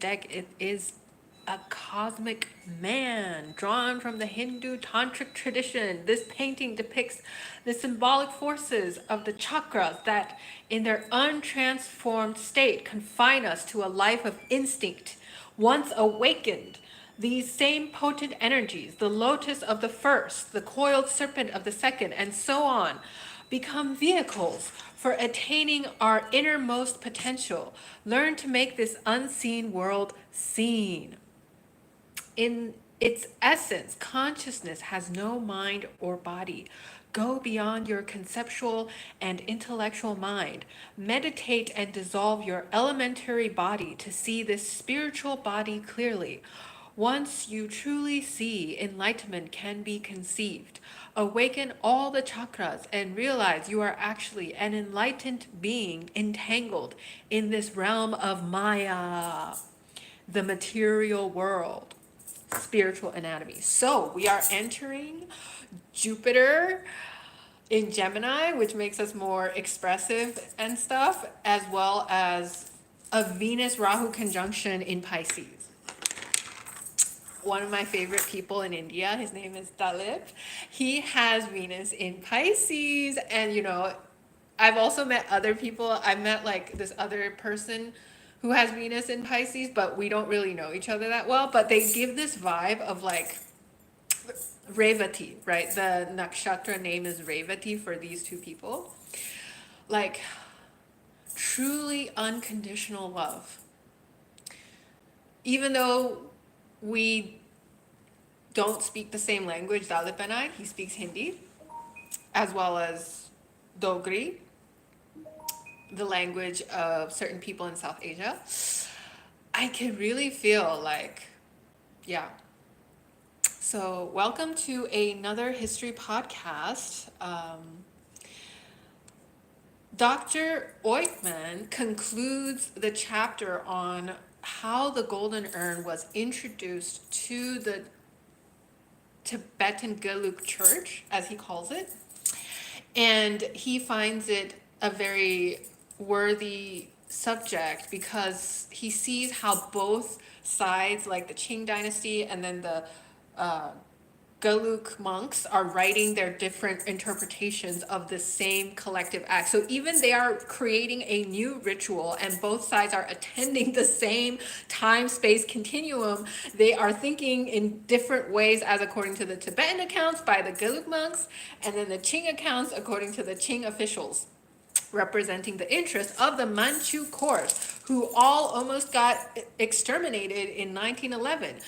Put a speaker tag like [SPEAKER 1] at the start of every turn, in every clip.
[SPEAKER 1] deck, it is a cosmic man drawn from the Hindu tantric tradition. This painting depicts the symbolic forces of the chakras that, in their untransformed state, confine us to a life of instinct. Once awakened, these same potent energies, the lotus of the first, the coiled serpent of the second, and so on, become vehicles for attaining our innermost potential. Learn to make this unseen world seen. In its essence, consciousness has no mind or body. Go beyond your conceptual and intellectual mind. Meditate and dissolve your elementary body to see this spiritual body clearly. Once you truly see, enlightenment can be conceived. Awaken all the chakras and realize you are actually an enlightened being entangled in this realm of Maya, the material world. Spiritual anatomy. So we are entering Jupiter in Gemini, which makes us more expressive and stuff, as well as a Venus Rahu conjunction in Pisces. One of my favorite people in India, his name is Dalip. He has Venus in Pisces, and you know, I've also met other people. I met like this other person who has Venus in Pisces, but we don't really know each other that well. But they give this vibe of like Revati, right? The nakshatra name is Revati for these two people. Like truly unconditional love. Even though we don't speak the same language, Dalip and I, he speaks Hindi, as well as Dogri, the language of certain people in South Asia. I can really feel like, yeah. So welcome to another history podcast. Dr. Oidtmann concludes the chapter on how the Golden Urn was introduced to the Tibetan Gelug Church, as he calls it. And he finds it a very worthy subject because he sees how both sides, like the Qing dynasty and then the Gelug monks, are writing their different interpretations of the same collective act. So even they are creating a new ritual and both sides are attending the same time-space continuum, they are thinking in different ways as according to the Tibetan accounts by the Gelug monks, and then the Qing accounts according to the Qing officials, representing the interests of the Manchu court, who all almost got exterminated in 1911.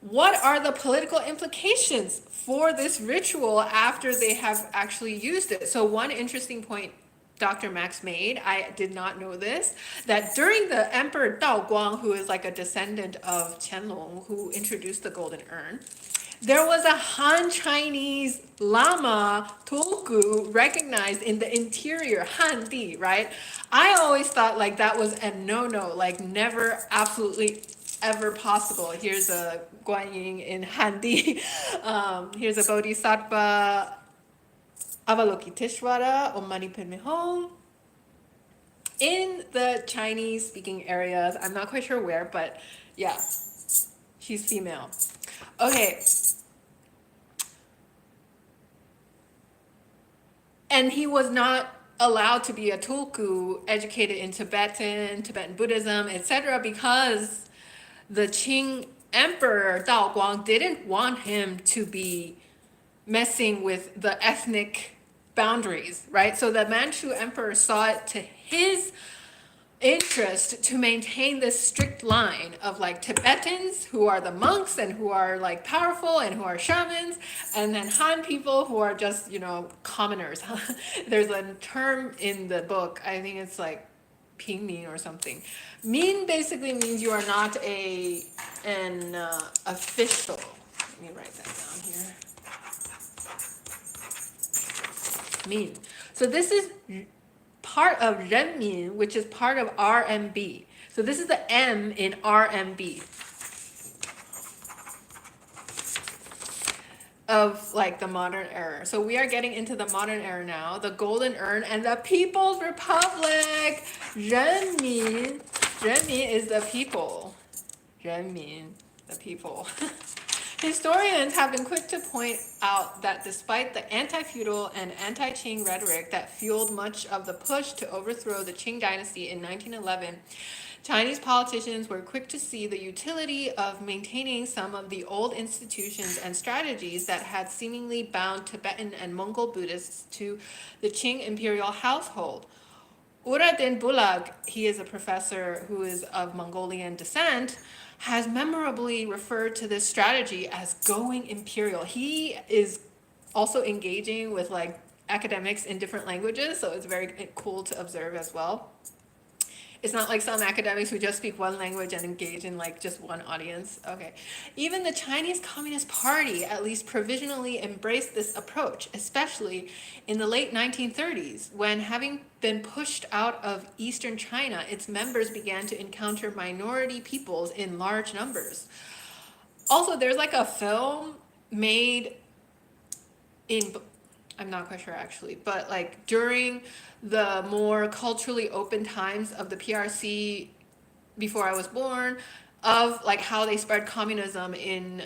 [SPEAKER 1] What are the political implications for this ritual after they have actually used it? So one interesting point Dr. Max made, I did not know this, that during the Emperor Daoguang, who is like a descendant of Qianlong, who introduced the Golden Urn, there was a Han Chinese Lama tulku recognized in the interior, Han Di, right? I always thought like that was a no-no, like never, absolutely ever possible. Here's a Guan Yin in Han Di. Here's a Bodhisattva Avalokiteshvara Om Mani Padme Hum. In the Chinese speaking areas, I'm not quite sure where, but yeah, she's female. Okay. And he was not allowed to be a tulku, educated in Tibetan Buddhism, etc., because the Qing Emperor Daoguang didn't want him to be messing with the ethnic boundaries, right? So the Manchu Emperor saw it to his interest to maintain this strict line of like Tibetans who are the monks and who are like powerful and who are shamans, and then Han people who are just, you know, commoners. There's a term in the book, I think it's like Pingmin or something. Min basically means you are not an official. Let me write that down here. Min. So this is part of Ren Min, which is part of RMB. So this is the M in RMB of like the modern era. So we are getting into the modern era now. The Golden Urn and the People's Republic. Ren Min Ren Min is the people. Ren Min, the people. Historians have been quick to point out that despite the anti-feudal and anti-Qing rhetoric that fueled much of the push to overthrow the Qing dynasty in 1911, Chinese politicians were quick to see the utility of maintaining some of the old institutions and strategies that had seemingly bound Tibetan and Mongol Buddhists to the Qing imperial household. Uradin Bulag, he is a professor who is of Mongolian descent, has memorably referred to this strategy as going imperial. He is also engaging with like academics in different languages, so it's very cool to observe as well. It's not like some academics who just speak one language and engage in like just one audience. Okay. Even the Chinese Communist Party at least provisionally embraced this approach, especially in the late 1930s, when having been pushed out of eastern China, its members began to encounter minority peoples in large numbers. Also, there's like a film made in, I'm not quite sure actually, but like during the more culturally open times of the PRC before I was born, of like how they spread communism in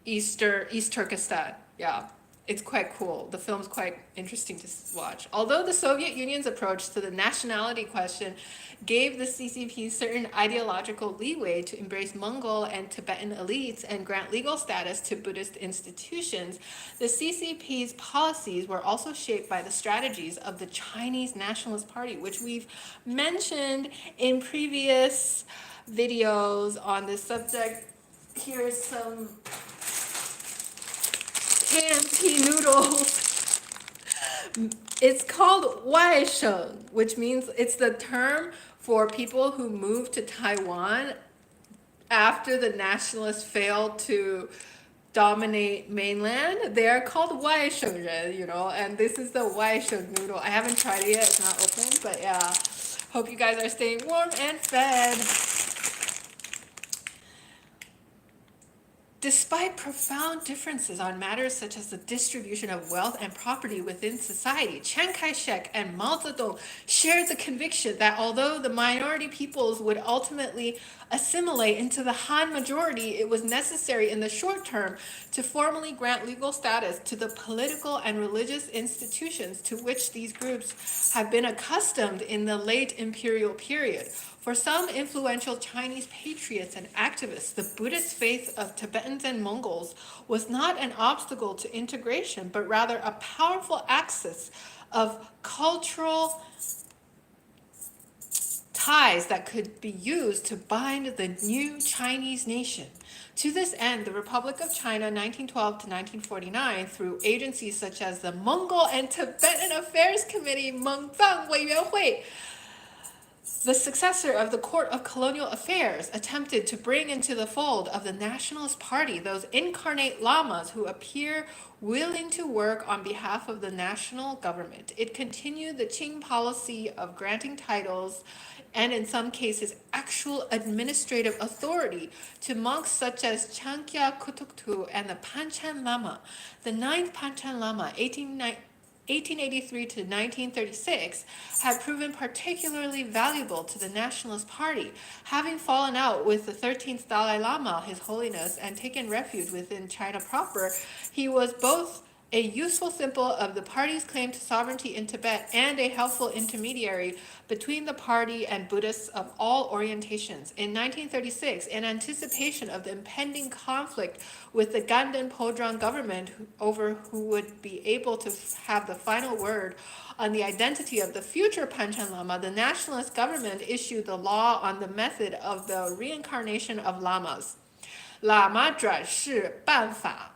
[SPEAKER 1] East Turkestan. Yeah, it's quite cool. The film's quite interesting to watch. Although the Soviet Union's approach to the nationality question gave the CCP certain ideological leeway to embrace Mongol and Tibetan elites and grant legal status to Buddhist institutions, the CCP's policies were also shaped by the strategies of the Chinese Nationalist Party, which we've mentioned in previous videos on this subject. Here's some fancy noodles. It's called Waisheng, which means it's the term for people who moved to Taiwan after the nationalists failed to dominate mainland. They are called Waisheng Ren, you know, and this is the Waisheng noodle. I haven't tried it yet, it's not open, but yeah. Hope you guys are staying warm and fed. Despite profound differences on matters such as the distribution of wealth and property within society, Chiang Kai-shek and Mao Zedong shared the conviction that although the minority peoples would ultimately assimilate into the Han majority, it was necessary in the short term to formally grant legal status to the political and religious institutions to which these groups have been accustomed in the late imperial period. For some influential Chinese patriots and activists, the Buddhist faith of Tibetans and Mongols was not an obstacle to integration, but rather a powerful axis of cultural ties that could be used to bind the new Chinese nation. To this end, the Republic of China 1912 to 1949, through agencies such as the Mongol and Tibetan Affairs Committee, Mengzang Weiyuanhui, the successor of the Court of Colonial Affairs, attempted to bring into the fold of the Nationalist Party those incarnate lamas who appear willing to work on behalf of the national government. It continued the Qing policy of granting titles and in some cases actual administrative authority to monks such as Chankya Kutuktu and the Panchen Lama. The ninth Panchen Lama, 1883 to 1936, had proven particularly valuable to the Nationalist Party. Having fallen out with the 13th Dalai Lama, His Holiness, and taken refuge within China proper, he was both a useful symbol of the party's claim to sovereignty in Tibet and a helpful intermediary between the party and Buddhists of all orientations. In 1936, in anticipation of the impending conflict with the Ganden Podran government over who would be able to have the final word on the identity of the future Panchen Lama, the nationalist government issued the law on the method of the reincarnation of lamas. Lama 转世办法.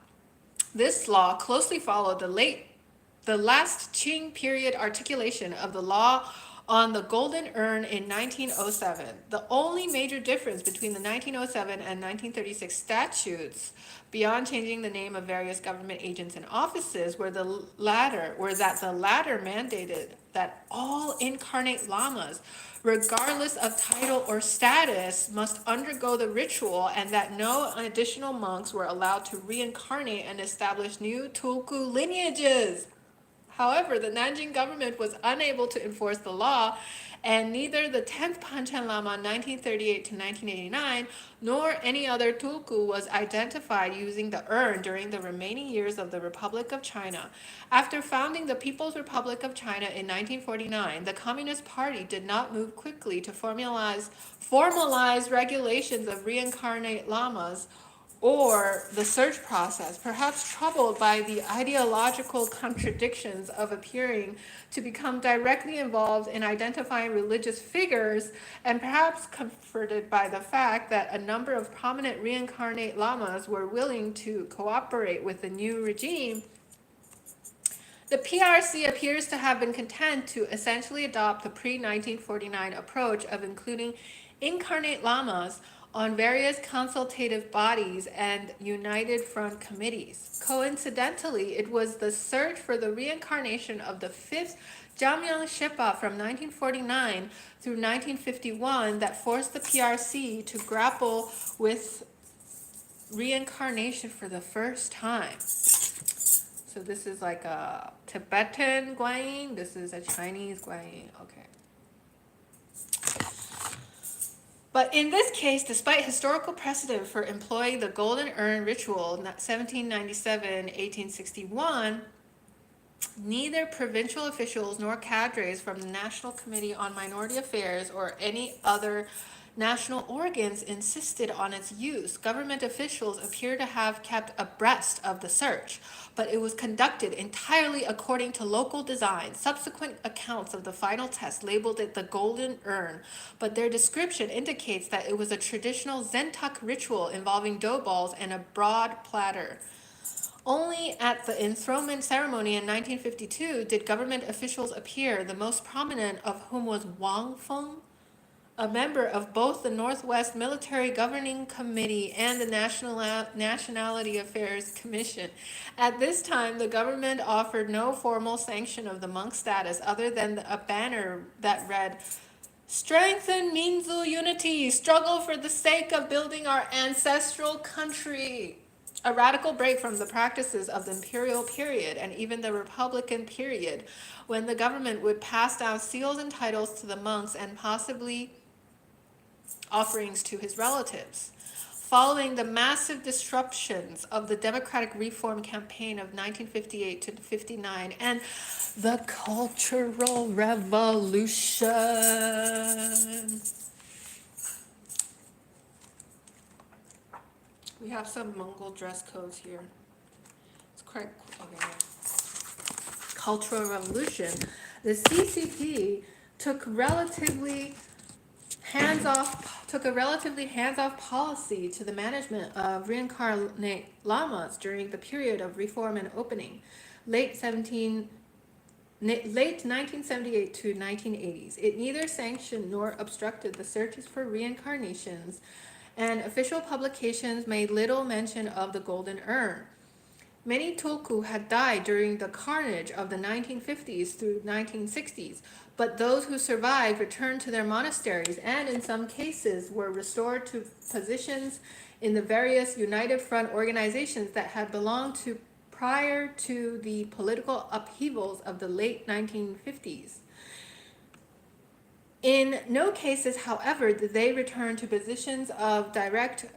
[SPEAKER 1] This law closely followed the last Qing period articulation of the law on the Golden Urn in 1907. The only major difference between the 1907 and 1936 statutes, beyond changing the name of various government agents and offices, were that the latter mandated that all incarnate lamas, regardless of title or status, must undergo the ritual, and that no additional monks were allowed to reincarnate and establish new tulku lineages. However, the Nanjing government was unable to enforce the law, and neither the 10th Panchen Lama 1938 to 1989 nor any other tulku was identified using the urn during the remaining years of the Republic of China. After founding the People's Republic of China in 1949, the Communist Party did not move quickly to formalize regulations of reincarnate lamas or the search process, perhaps troubled by the ideological contradictions of appearing to become directly involved in identifying religious figures, and perhaps comforted by the fact that a number of prominent reincarnate lamas were willing to cooperate with the new regime. The PRC appears to have been content to essentially adopt the pre-1949 approach of including incarnate lamas on various consultative bodies and United Front committees. Coincidentally, it was the search for the reincarnation of the fifth Jamyang Shepa from 1949 through 1951 that forced the PRC to grapple with reincarnation for the first time. So this is like a Tibetan Guanyin, this is a Chinese Guanyin, okay. But in this case, despite historical precedent for employing the Golden Urn ritual, 1797-1861, neither provincial officials nor cadres from the National Committee on Minority Affairs or any other national organs insisted on its use. Government officials appear to have kept abreast of the search, but it was conducted entirely according to local design. Subsequent accounts of the final test labeled it the Golden Urn, but their description indicates that it was a traditional Zentuk ritual involving dough balls and a broad platter. Only at the enthronement ceremony in 1952 did government officials appear, the most prominent of whom was Wang Feng, a member of both the Northwest Military Governing Committee and the Nationality Affairs Commission. At this time, the government offered no formal sanction of the monk status other than a banner that read, "Strengthen Minzu unity, struggle for the sake of building our ancestral country." A radical break from the practices of the imperial period and even the republican period, when the government would pass down seals and titles to the monks and possibly offerings to his relatives. Following the massive disruptions of the Democratic Reform Campaign of 1958 to 59 and the Cultural Revolution. We have some Mongol dress codes here. It's quite cool. Okay. Cultural Revolution. The CCP took a relatively hands-off policy to the management of reincarnate lamas during the period of reform and opening, late 1978 to 1980s. It neither sanctioned nor obstructed the searches for reincarnations, and official publications made little mention of the Golden Urn. Many tulku had died during the carnage of the 1950s through 1960s, but those who survived returned to their monasteries and in some cases were restored to positions in the various United Front organizations that had belonged to prior to the political upheavals of the late 1950s. In no cases, however, did they return to positions of direct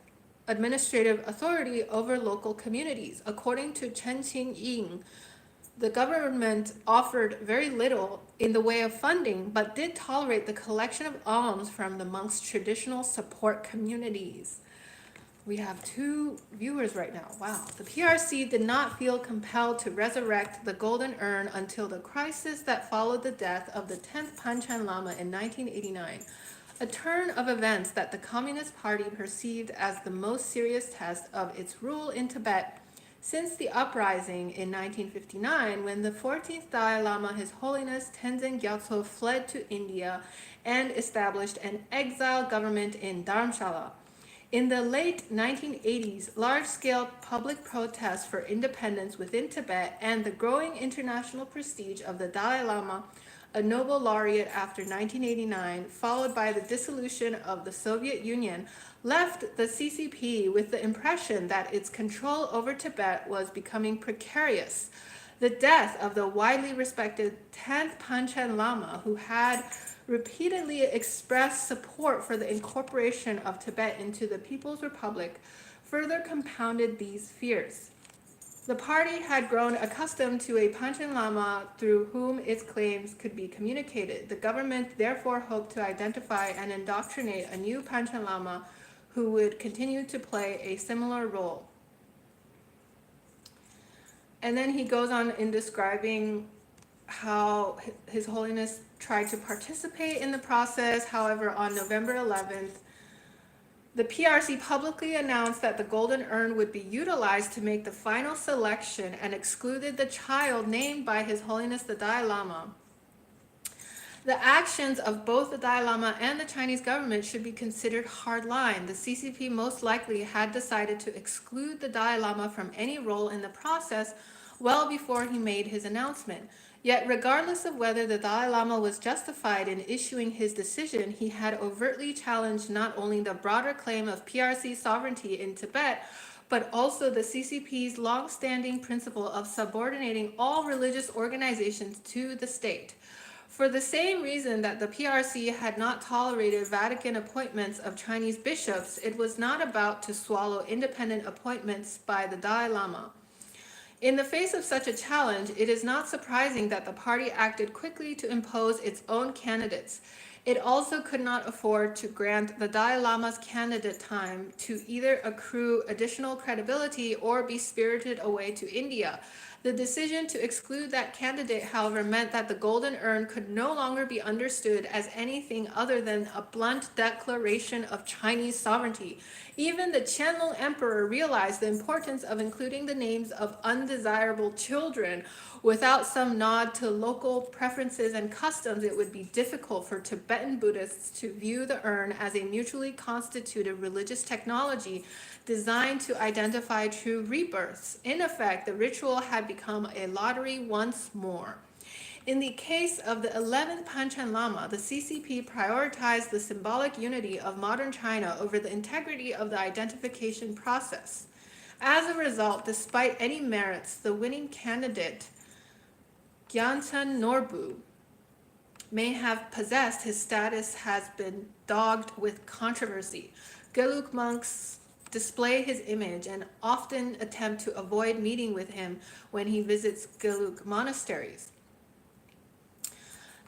[SPEAKER 1] administrative authority over local communities. According to Chen Qing-ying, the government offered very little in the way of funding, but did tolerate the collection of alms from the monks' traditional support communities. We have 2 viewers right now. Wow. The PRC did not feel compelled to resurrect the Golden Urn until the crisis that followed the death of the 10th Panchen Lama in 1989, a turn of events that the Communist Party perceived as the most serious test of its rule in Tibet since the uprising in 1959, when the 14th Dalai Lama, His Holiness Tenzin Gyatso, fled to India and established an exile government in Dharamshala. In the late 1980s, large-scale public protests for independence within Tibet and the growing international prestige of the Dalai Lama, a Nobel laureate after 1989, followed by the dissolution of the Soviet Union, left the CCP with the impression that its control over Tibet was becoming precarious. The death of the widely respected 10th Panchen Lama, who had repeatedly expressed support for the incorporation of Tibet into the People's Republic, further compounded these fears. The party had grown accustomed to a Panchen Lama through whom its claims could be communicated. The government therefore hoped to identify and indoctrinate a new Panchen Lama who would continue to play a similar role. And then he goes on in describing how His Holiness tried to participate in the process. However, on November 11th, the PRC publicly announced that the Golden Urn would be utilized to make the final selection and excluded the child named by His Holiness the Dalai Lama. The actions of both the Dalai Lama and the Chinese government should be considered hardline. The CCP most likely had decided to exclude the Dalai Lama from any role in the process well before he made his announcement. Yet, regardless of whether the Dalai Lama was justified in issuing his decision, he had overtly challenged not only the broader claim of PRC sovereignty in Tibet, but also the CCP's long-standing principle of subordinating all religious organizations to the state. For the same reason that the PRC had not tolerated Vatican appointments of Chinese bishops, it was not about to swallow independent appointments by the Dalai Lama. In the face of such a challenge, it is not surprising that the party acted quickly to impose its own candidates. It also could not afford to grant the Dalai Lama's candidate time to either accrue additional credibility or be spirited away to India. The decision to exclude that candidate, however, meant that the Golden Urn could no longer be understood as anything other than a blunt declaration of Chinese sovereignty. Even the Qianlong Emperor realized the importance of including the names of undesirable children. Without some nod to local preferences and customs, it would be difficult for Tibetan Buddhists to view the urn as a mutually constituted religious technology designed to identify true rebirths. In effect, the ritual had become a lottery once more. In the case of the 11th Panchen Lama, the CCP prioritized the symbolic unity of modern China over the integrity of the identification process. As a result, despite any merits, the winning candidate, Gyaltsen Norbu, may have possessed, his status has been dogged with controversy. Gelug monks display his image and often attempt to avoid meeting with him when he visits Gelug monasteries.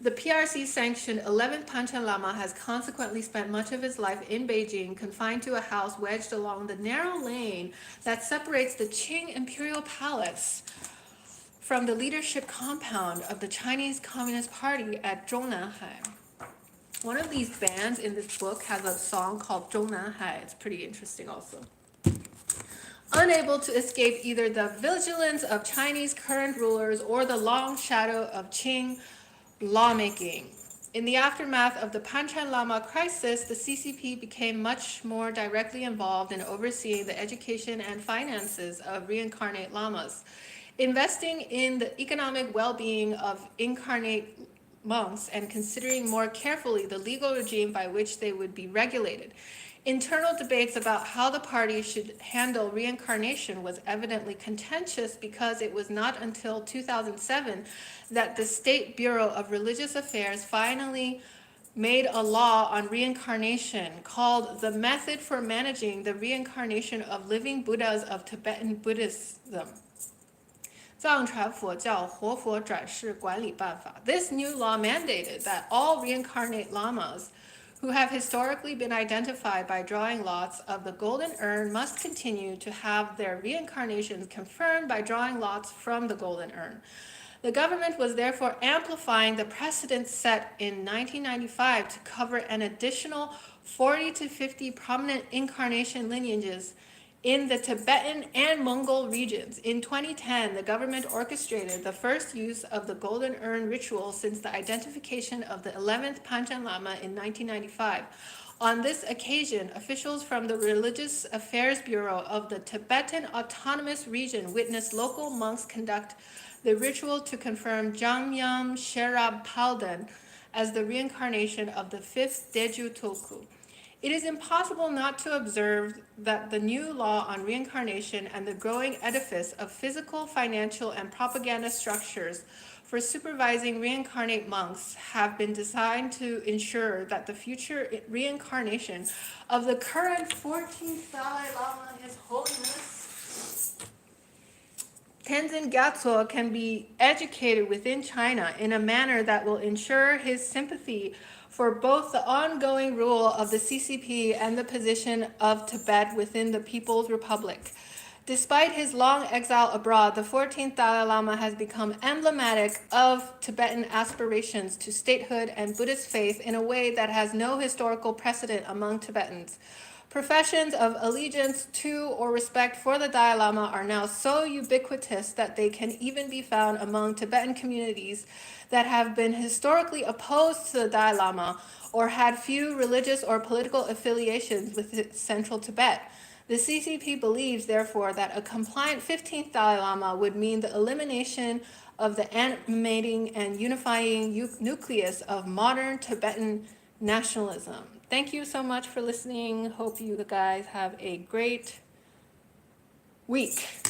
[SPEAKER 1] The PRC-sanctioned 11th Panchen Lama has consequently spent much of his life in Beijing, confined to a house wedged along the narrow lane that separates the Qing Imperial Palace from the leadership compound of the Chinese Communist Party at Zhongnanhai. One of these bands in this book has a song called Zhongnanhai. It's pretty interesting also. Unable to escape either the vigilance of Chinese current rulers or the long shadow of Qing lawmaking. In the aftermath of the Panchen Lama crisis, the CCP became much more directly involved in overseeing the education and finances of reincarnate lamas, investing in the economic well-being of incarnate monks and considering more carefully the legal regime by which they would be regulated. Internal debates about how the party should handle reincarnation was evidently contentious because it was not until 2007 that the State Bureau of Religious Affairs finally made a law on reincarnation called the Method for Managing the Reincarnation of Living Buddhas of Tibetan Buddhism. 藏传佛教活佛转世管理办法. This new law mandated that all reincarnate lamas who have historically been identified by drawing lots of the Golden Urn must continue to have their reincarnations confirmed by drawing lots from the Golden Urn. The government was therefore amplifying the precedent set in 1995 to cover an additional 40 to 50 prominent incarnation lineages in the Tibetan and Mongol regions. In 2010, the government orchestrated the first use of the Golden Urn ritual since the identification of the 11th Panchen Lama in 1995. On this occasion, officials from the Religious Affairs Bureau of the Tibetan Autonomous Region witnessed local monks conduct the ritual to confirm Jamyam Sherab Palden as the reincarnation of the 5th Deju Tulku. It is impossible not to observe that the new law on reincarnation and the growing edifice of physical, financial, and propaganda structures for supervising reincarnate monks have been designed to ensure that the future reincarnation of the current 14th Dalai Lama, His Holiness Tenzin Gyatso, can be educated within China in a manner that will ensure his sympathy for both the ongoing rule of the CCP and the position of Tibet within the People's Republic. Despite his long exile abroad, the 14th Dalai Lama has become emblematic of Tibetan aspirations to statehood and Buddhist faith in a way that has no historical precedent among Tibetans. Professions of allegiance to or respect for the Dalai Lama are now so ubiquitous that they can even be found among Tibetan communities that have been historically opposed to the Dalai Lama or had few religious or political affiliations with central Tibet. The CCP believes, therefore, that a compliant 15th Dalai Lama would mean the elimination of the animating and unifying nucleus of modern Tibetan nationalism. Thank you so much for listening. Hope you guys have a great week.